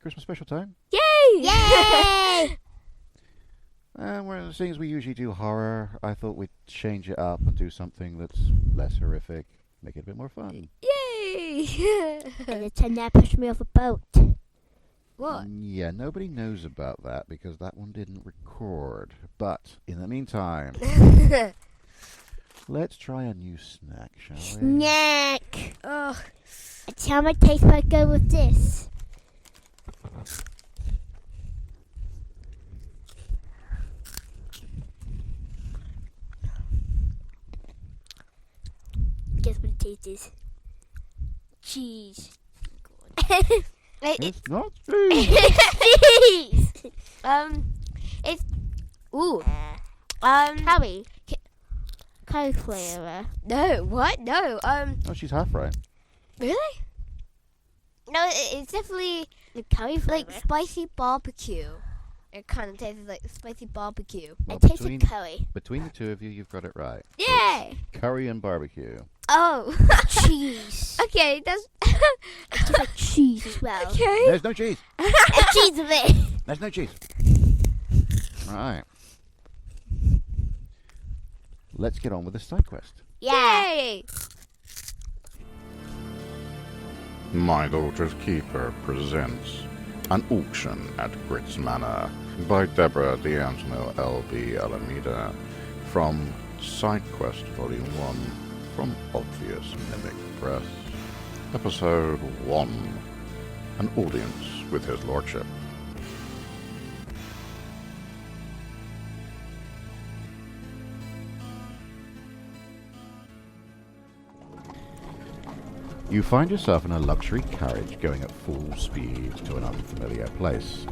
Christmas special time. Yay! Yay! And seeing as we usually do horror, I thought we'd change it up and do something that's less horrific, make it a bit more fun. Yay! And the tenor pushed me off a boat. What? Yeah, nobody knows about that because that one didn't record. But in the meantime, let's try a new snack, shall we? Snack! Oh, That's how my taste buds go with this. Guess what the taste is? Cheese. It's not cheese. Cheese! it's ooh. Curry. Curry flavor. No, what? No. Oh, she's half right. Really? No, it's definitely The curry flavor. like spicy barbecue. It kind of tastes like spicy barbecue. Well, It tastes like curry. between the two of you, you've got it right. Yay! Curry and barbecue. Oh. Cheese. Okay, that's It tastes like cheese as well. okay. There's no cheese. There's cheese with it. There's no cheese. Right. Let's get on with the side quest. Yeah. Yay! My Daughter's Keeper presents An Auction at Gritz Manor by Deborah D'Angelo L.B. Alameda from SideQuest Volume 1 from Obvious Mimic Press. Episode 1, An Audience with His Lordship. You find yourself in a luxury carriage going at full speed to an unfamiliar place.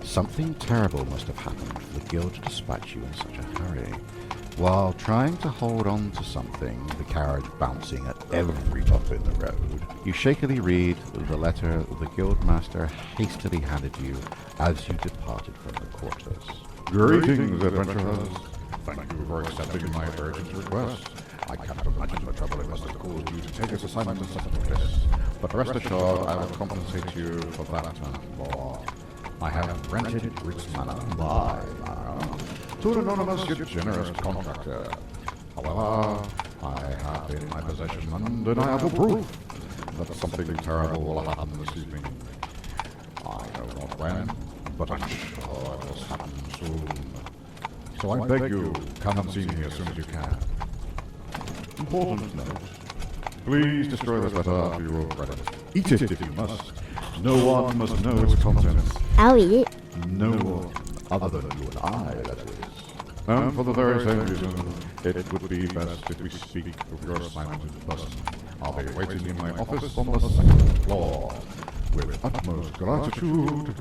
Something terrible must have happened for the guild to dispatch you in such a hurry. While trying to hold on to something, the carriage bouncing at every bump in the road, you shakily read the letter the guild master hastily handed you as you departed from the quarters. Greetings, adventurers. Thank you for accepting my urgent request. I cannot imagine the trouble it must have caused you to take this assignment to such a place, but rest assured I will compensate you for that and more. I have rented Gritz Manor to an anonymous yet generous contractor. However, I have in my possession undeniable proof that something terrible will happen this evening. I know not when, but I'm sure it will happen soon. So I beg you, come and see me as soon as you can. Important note. Please destroy this letter after you have read it. Eat it if you must. No one must know its contents. I'll eat it. No one other than you and I, that is. And for the very same reason, it would be best if we speak of your assignment in person. I'll be waiting in my office on the second floor. With utmost gratitude,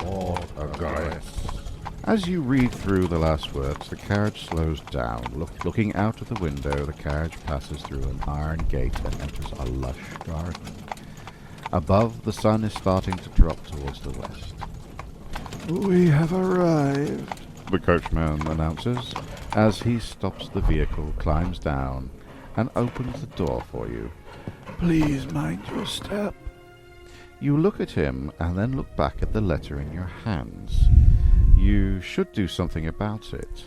Lord Gritz. As you read through the last words, the carriage slows down. Looking out of the window, the carriage passes through an iron gate and enters a lush garden. Above, the sun is starting to drop towards the west. "We have arrived," the coachman announces, as he stops the vehicle, climbs down, and opens the door for you. "Please mind your step." You look at him and then look back at the letter in your hands. You should do something about it.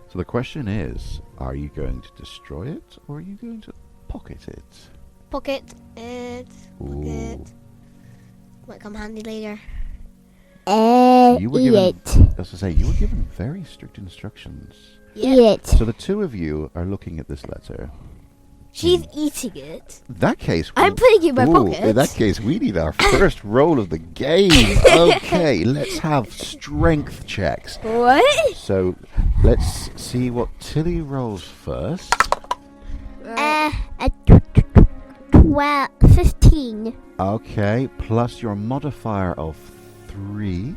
So the question is, are you going to destroy it or are you going to pocket it? Pocket it. Ooh. Pocket. Might come handy later. You were Eat given, it. as I say, you were given very strict instructions. Eat it. So the two of you are looking at this letter. She's eating it. In that case, I'm putting it in my pocket. In that case, we need our first roll of the game. Okay, let's have strength checks. What? So let's see what Tilly rolls first. A 15. Okay, plus your modifier of 3,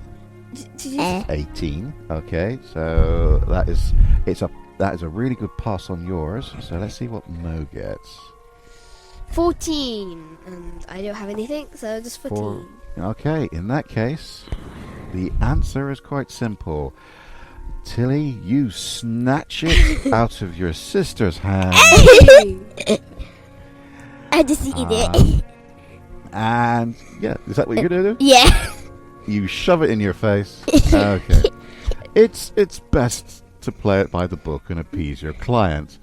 Eh. 18. Okay, so that is a really good pass on yours. So let's see what Mo gets. 14. And I don't have anything, so just 14. Okay, in that case, the answer is quite simple. Tilly, you snatch it out of your sister's hand. I just eat it. And yeah, is that what you're gonna do? Yeah. You shove it in your face. Okay. It's best to play it by the book and appease your client.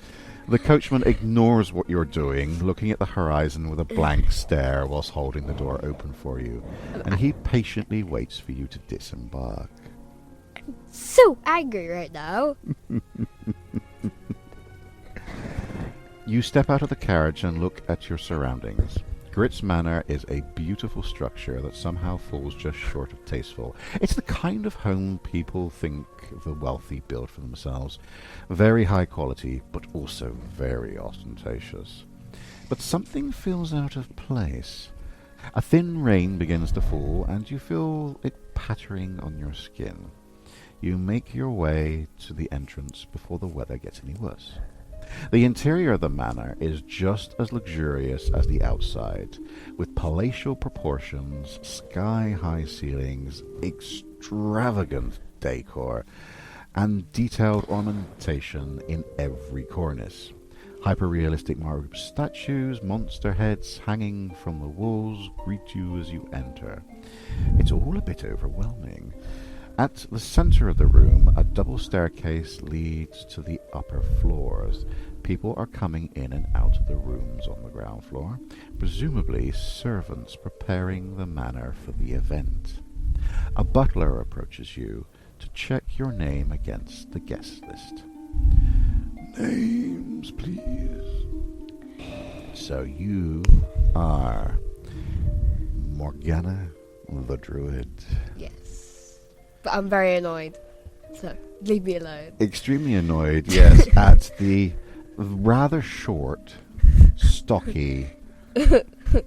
The coachman ignores what you're doing, looking at the horizon with a blank stare whilst holding the door open for you, and he patiently waits for you to disembark. So angry right now. You step out of the carriage and look at your surroundings. Gritz Manor is a beautiful structure that somehow falls just short of tasteful. It's the kind of home people think the wealthy build for themselves. Very high quality, but also very ostentatious. But something feels out of place. A thin rain begins to fall, and you feel it pattering on your skin. You make your way to the entrance before the weather gets any worse. The interior of the manor is just as luxurious as the outside, with palatial proportions, sky-high ceilings, extravagant decor, and detailed ornamentation in every cornice. Hyper-realistic marble statues, monster heads hanging from the walls greet you as you enter. It's all a bit overwhelming. At the centre of the room, a double staircase leads to the upper floors. People are coming in and out of the rooms on the ground floor, presumably servants preparing the manor for the event. A butler approaches you to check your name against the guest list. Names, please. So you are Morgana the Druid. Yes. But I'm very annoyed. So, leave me alone. Extremely annoyed, yes, at the rather short, stocky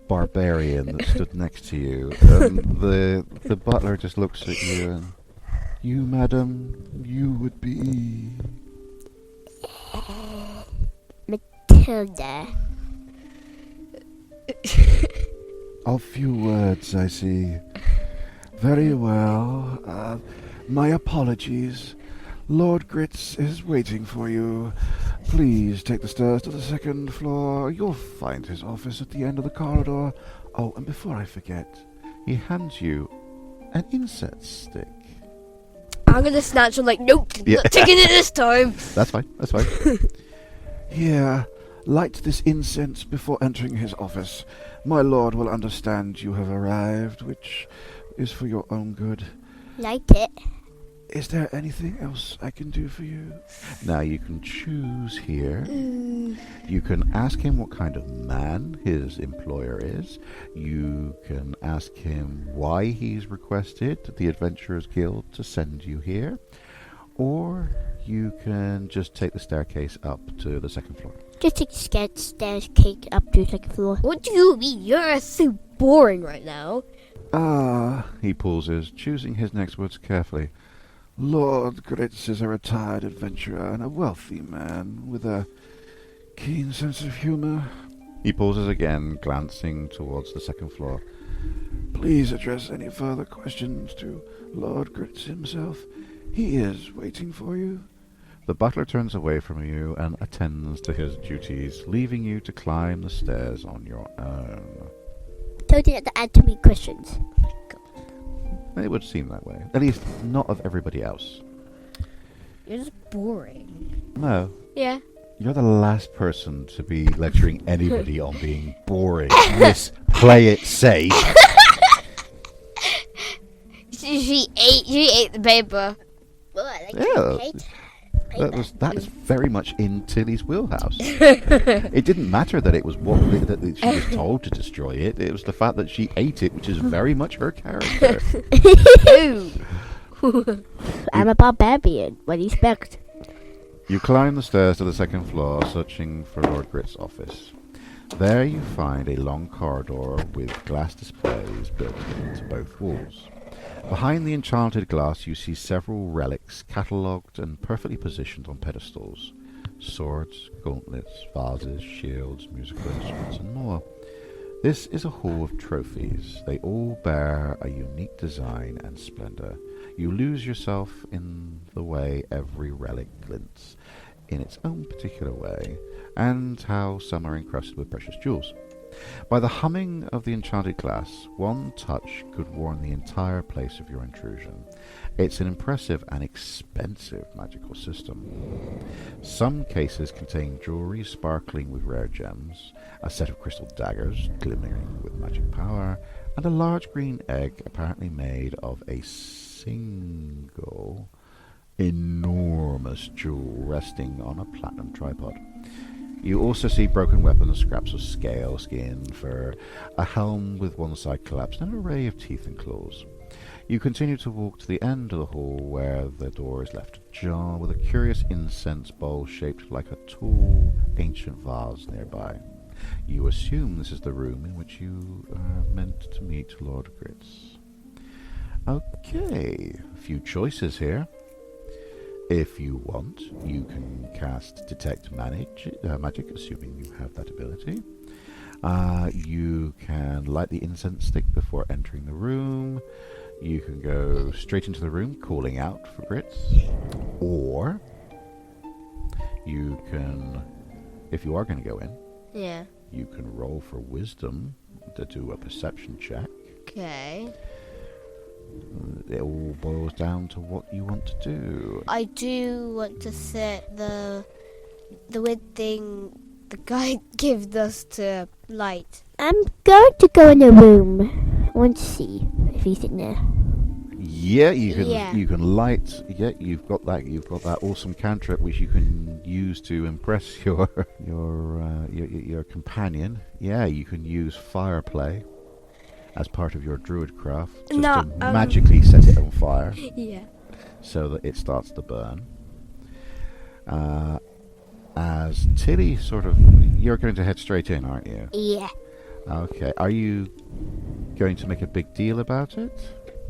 barbarian that stood next to you. The butler just looks at you and, you, madam, you would be... Matilda. A few words, I see. Very well. My apologies. Lord Gritz is waiting for you. Please take the stairs to the second floor. You'll find his office at the end of the corridor. Oh, and before I forget, he hands you an incense stick. I'm gonna snatch him like, nope, not taking it this time. That's fine, that's fine. Here, light this incense before entering his office. My lord will understand you have arrived, which is for your own good. Like it. Is there anything else I can do for you? Now you can choose here. You can ask him what kind of man his employer is. You can ask him why he's requested the Adventurers Guild to send you here. Or you can just take the staircase up to the second floor. Just take the stairs cake up to the second floor. What do you mean? You're so boring right now. He pauses, choosing his next words carefully. Lord Gritz is a retired adventurer and a wealthy man with a keen sense of humour. He pauses again, glancing towards the second floor. Please address any further questions to Lord Gritz himself. He is waiting for you. The butler turns away from you and attends to his duties, leaving you to climb the stairs on your own. Don't have to answer me questions. It would seem that way. At least, not of everybody else. You're just boring. No. Yeah. You're the last person to be lecturing anybody on being boring. Miss, play it safe. She ate the paper. Well, I like Yeah. cake. That is very much in Tilly's wheelhouse. It didn't matter that it was that she was told to destroy it. It was the fact that she ate it, which is very much her character. I'm a barbarian. What do you expect? You climb the stairs to the second floor, searching for Lord Gritz's office. There you find a long corridor with glass displays built into both walls. Behind the enchanted glass you see several relics catalogued and perfectly positioned on pedestals. Swords, gauntlets, vases, shields, musical instruments, and more. This is a hall of trophies. They all bear a unique design and splendour. You lose yourself in the way every relic glints in its own particular way, and how some are encrusted with precious jewels. By the humming of the enchanted glass, one touch could warn the entire place of your intrusion. It's an impressive and expensive magical system. Some cases contain jewelry sparkling with rare gems, a set of crystal daggers glimmering with magic power, and a large green egg apparently made of a single enormous jewel resting on a platinum tripod. You also see broken weapons, scraps of scale, skin, fur, a helm with one side collapsed, and an array of teeth and claws. You continue to walk to the end of the hall where the door is left ajar with a curious incense bowl shaped like a tall, ancient vase nearby. You assume this is the room in which you are meant to meet Lord Gritz. Okay, a few choices here. If you want, you can cast Detect Magic, assuming you have that ability. You can light the incense stick before entering the room. You can go straight into the room, calling out for Gritz. Or you can, if you are going to go in, Yeah. you can roll for wisdom to do a perception check. Okay. It all boils down to what you want to do. I do want to set the weird thing the guy gave us to light. I'm going to go in the room. I want to see if he's in there. Yeah, you can. Yeah. You can light. Yeah, you've got that. You've got that awesome cantrip which you can use to impress your companion. Yeah, you can use fire play as part of your druid craft, just No, to magically set it on fire Yeah. so that it starts to burn. As Tilly you're going to head straight in, aren't you? Yeah. Okay. Are you going to make a big deal about it?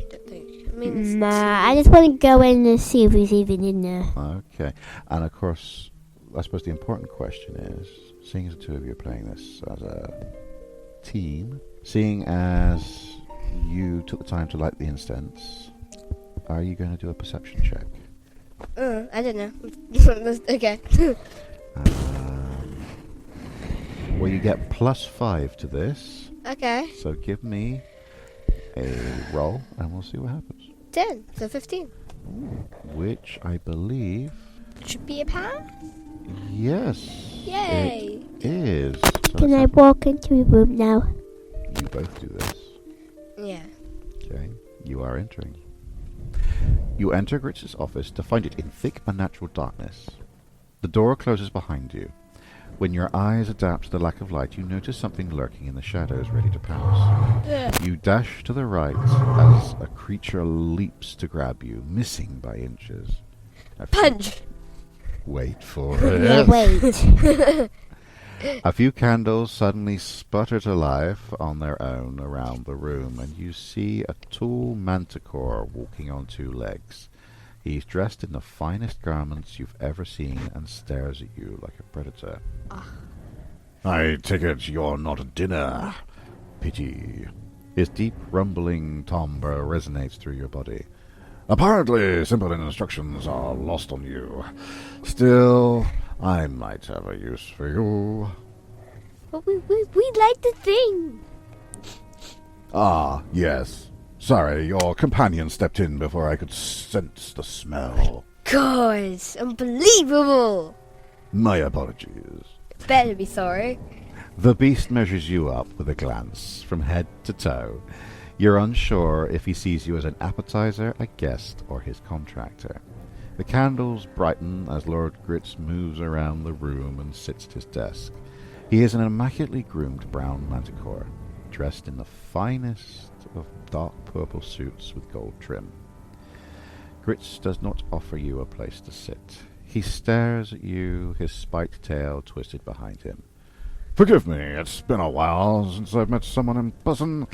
Don't think. I mean, it's Nah, I just want to go in and see if he's even in there. Okay. And of course, I suppose the important question is, seeing as the two of you are playing this as a team, seeing as you took the time to light the incense, are you going to do a perception check? I don't know. Okay. Well, you get +5 to this, Okay. so give me a roll and we'll see what happens. 10. So 15. Which I believe, Should be a pass. yes, Yay. it is. So Can let's I have- walk into the room now? You both do this. Yeah. Okay, you are entering. You enter Gritz's office to find it in thick unnatural darkness. The door closes behind you. When your eyes adapt to the lack of light, you notice something lurking in the shadows, ready to pounce. You dash to the right as a creature leaps to grab you, missing by inches. Punch. Wait for Yeah, it. wait. A few candles suddenly sputter to life on their own around the room, and you see a tall manticore walking on two legs. He's dressed in the finest garments you've ever seen and stares at you like a predator. I take it you're not at dinner. Pity. His deep, rumbling timbre resonates through your body. Apparently, simple instructions are lost on you. Still, I might have a use for you. But we like the thing. Ah, yes. Sorry, your companion stepped in before I could sense the smell. God, unbelievable. My apologies. Better be sorry. The beast measures you up with a glance, from head to toe. You're unsure if he sees you as an appetizer, a guest, or his contractor. The candles brighten as Lord Gritz moves around the room and sits at his desk. He is an immaculately groomed brown manticore, dressed in the finest of dark purple suits with gold trim. Gritz does not offer you a place to sit. He stares at you, his spiked tail twisted behind him. Forgive me, it's been a while since I've met someone in person.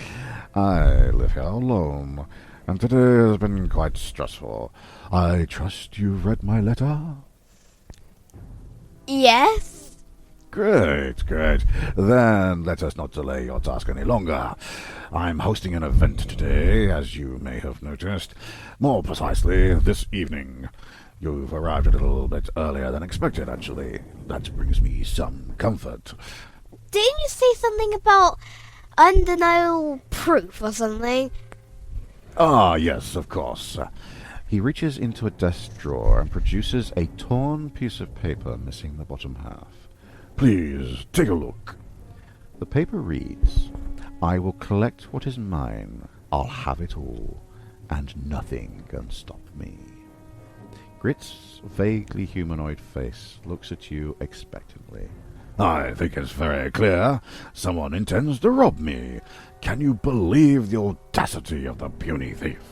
I live here alone, and today has been quite stressful. I trust you've read my letter? Yes. Great, great. Then let us not delay your task any longer. I'm hosting an event today, as you may have noticed. More precisely, this evening. You've arrived a little bit earlier than expected, actually. That brings me some comfort. didn't you say something about undeniable proof or something? Ah, yes, of course. He reaches into a desk drawer and produces a torn piece of paper missing the bottom half. Please, take a look. The paper reads, "I will collect what is mine. I'll have it all, and nothing can stop me." Grit's vaguely humanoid face looks at you expectantly. I think it's very clear. Someone intends to rob me. Can you believe the audacity of the puny thief?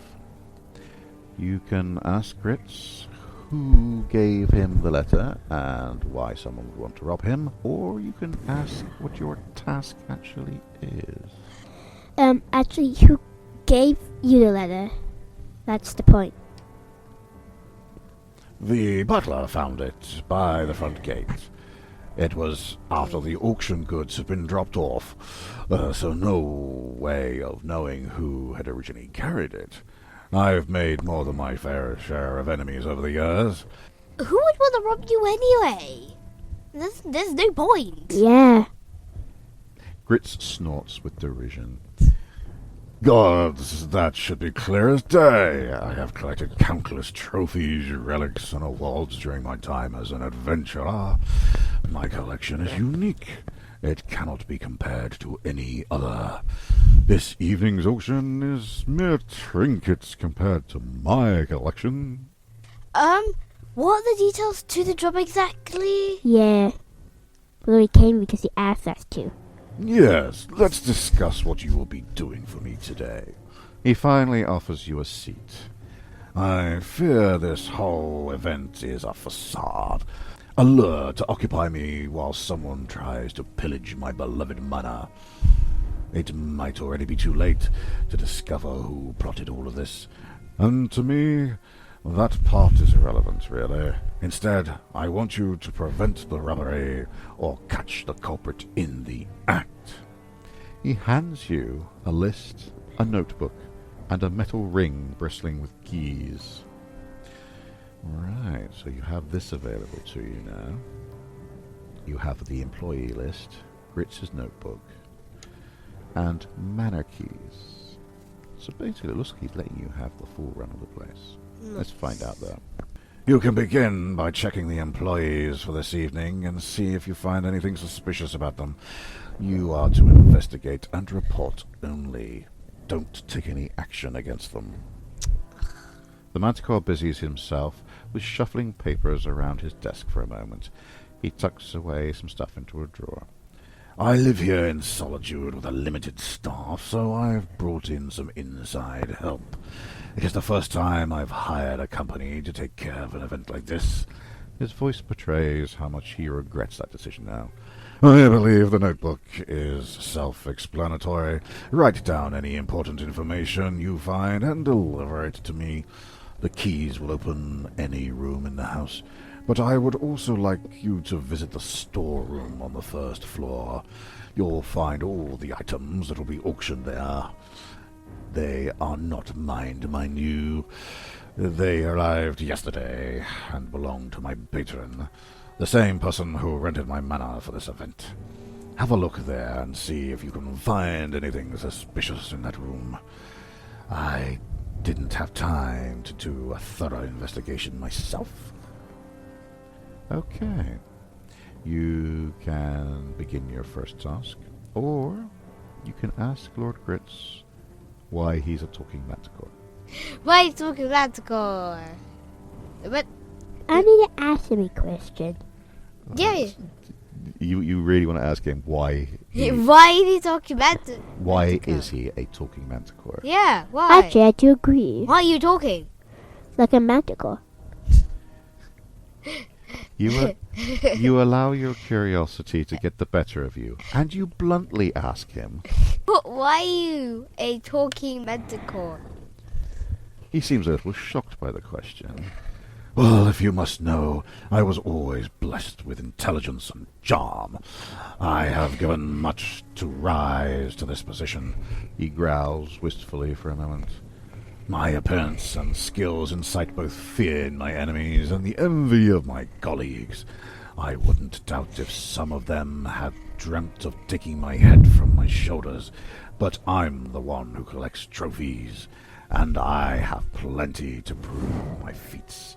You can ask Gritz who gave him the letter and why someone would want to rob him, or you can ask what your task actually is. Actually, who gave you the letter? That's the point. The butler found it by the front gate. It was after the auction goods had been dropped off, so no way of knowing who had originally carried it. I've made more than my fair share of enemies over the years. Who would want to rob you anyway? There's no point. Yeah. Gritz snorts with derision. Gods, that should be clear as day. I have collected countless trophies, relics, and awards during my time as an adventurer. My collection is unique. It cannot be compared to any other. This evening's auction is mere trinkets compared to my collection. What are the details to the job exactly? Yeah. Well, we came because he asked us to. Yes, let's discuss what you will be doing for me today. He finally offers you a seat. I fear this whole event is a facade, a lure to occupy me while someone tries to pillage my beloved manor. It might already be too late to discover who plotted all of this, and to me, that part is irrelevant, really. Instead, I want you to prevent the robbery or catch the culprit in the act. He hands you a list, a notebook, and a metal ring bristling with keys. Right, so you have this available to you now. You have the employee list, Gritz's notebook, and manor keys. So basically it looks like he's letting you have the full run of the place. Let's find out though. You can begin by checking the employees for this evening and see if you find anything suspicious about them. You are to investigate and report only. Don't take any action against them. The manticore busies himself with shuffling papers around his desk for a moment. He tucks away some stuff into a drawer. I live here in solitude with a limited staff, so I've brought in some inside help. It is the first time I've hired a company to take care of an event like this. His voice betrays how much he regrets that decision now. I believe the notebook is self-explanatory. Write down any important information you find and deliver it to me. The keys will open any room in the house, but I would also like you to visit the storeroom on the first floor. You'll find all the items that will be auctioned there. They are not mine, mind you. They arrived yesterday and belong to my patron, the same person who rented my manor for this event. Have a look there and see if you can find anything suspicious in that room. I didn't have time to do a thorough investigation myself. Okay. You can begin your first task, or you can ask Lord Gritz why he's a talking manticore. Why are you talking manticore? But I need to ask him a question. yeah, You really want to ask him why? why is he talking manticore? Why is he a talking manticore? Yeah, why? Actually, I do agree. Why are you talking? Like a manticore. You allow your curiosity to get the better of you, and you bluntly ask him. But why are you a talking manticore? He seems a little shocked by the question. Well, if you must know, I was always blessed with intelligence and charm. I have given much to rise to this position. He growls wistfully for a moment. My appearance and skills incite both fear in my enemies and the envy of my colleagues. I wouldn't doubt if some of them had dreamt of taking my head from my shoulders, but I'm the one who collects trophies, and I have plenty to prove my feats.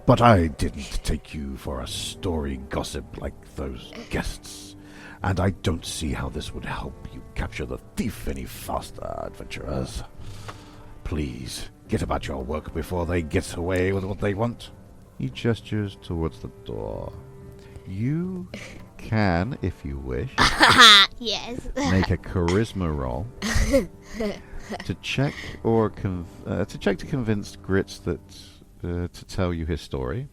But I didn't take you for a story gossip like those guests, and I don't see how this would help you capture the thief any faster, adventurers. Please, get about your work before they get away with what they want. He gestures towards the door. You can, if you wish, Yes. make a charisma roll to check to convince Gritz that to tell you his story,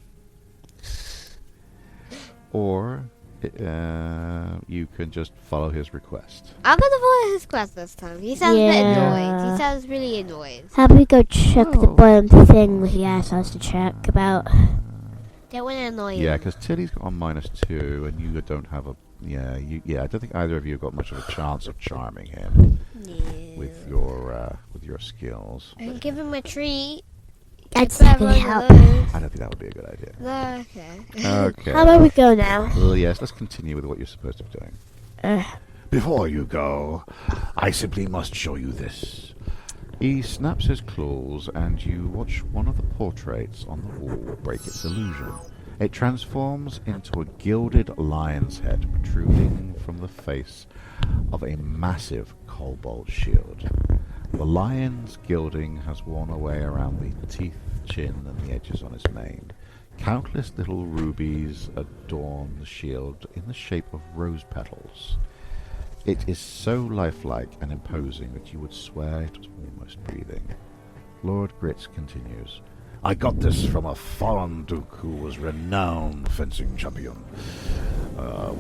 or you can just follow his request. I'm gonna follow his quest this time. He sounds a bit Yeah. annoyed. He sounds really annoyed. How about we go check the Oh. bottom thing he asked us to check about? Don't want to annoy him. Yeah, because Tilly's got on -2, and you don't have a. I don't think either of you got much of a chance of charming him Yeah. with your skills. I can give him a treat. That's Grab not one gonna of help. those. I don't think that would be a good idea. No, okay. Okay. How about we go now? Well, yes, let's continue with what you're supposed to be doing. Before you go, I simply must show you this. He snaps his claws, and you watch one of the portraits on the wall break its illusion. It transforms into a gilded lion's head protruding from the face of a massive cobalt shield. The lion's gilding has worn away around the teeth, chin, and the edges on his mane. Countless little rubies adorn the shield in the shape of rose petals. It is so lifelike and imposing that you would swear it was almost breathing. Lord Gritz continues. I got this from a foreign duke who was renowned fencing champion.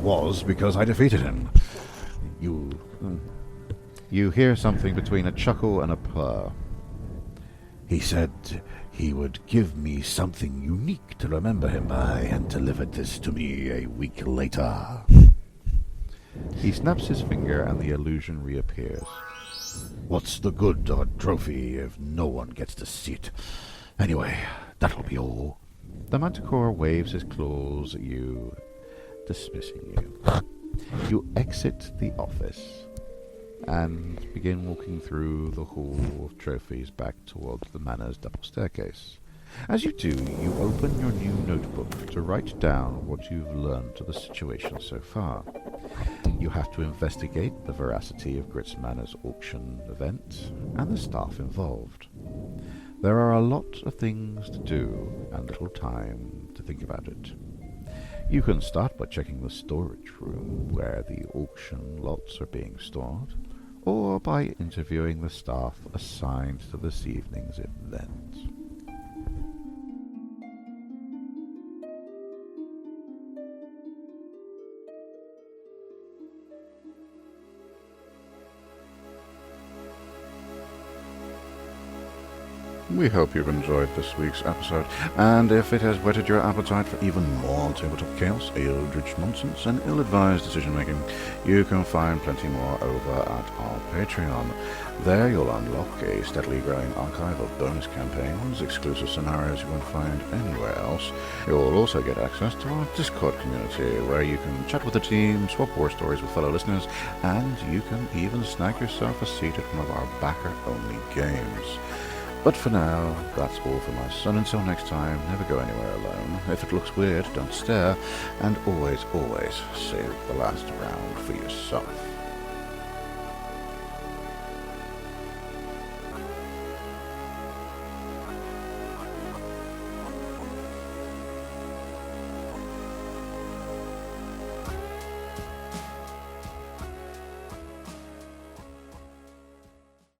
Was because I defeated him. You hear something between a chuckle and a purr. He said he would give me something unique to remember him by, and delivered this to me a week later. He snaps his finger and the illusion reappears. What's the good of a trophy if no one gets to see it? Anyway, that'll be all. The manticore waves his claws at you, dismissing you. You exit the office and begin walking through the hall of trophies back towards the manor's double staircase. As you do, you open your new notebook to write down what you've learned of the situation so far. You have to investigate the veracity of Gritz Manor's auction event and the staff involved. There are a lot of things to do and little time to think about it. You can start by checking the storage room where the auction lots are being stored, or by interviewing the staff assigned to this evening's event. We hope you've enjoyed this week's episode, and if it has whetted your appetite for even more tabletop chaos, eldritch nonsense, and ill-advised decision-making, you can find plenty more over at our Patreon. There you'll unlock a steadily growing archive of bonus campaigns, exclusive scenarios you won't find anywhere else. You'll also get access to our Discord community, where you can chat with the team, swap war stories with fellow listeners, and you can even snag yourself a seat at one of our backer-only games. But for now, that's all from us, and until next time, never go anywhere alone. If it looks weird, don't stare, and always, always save the last round for yourself.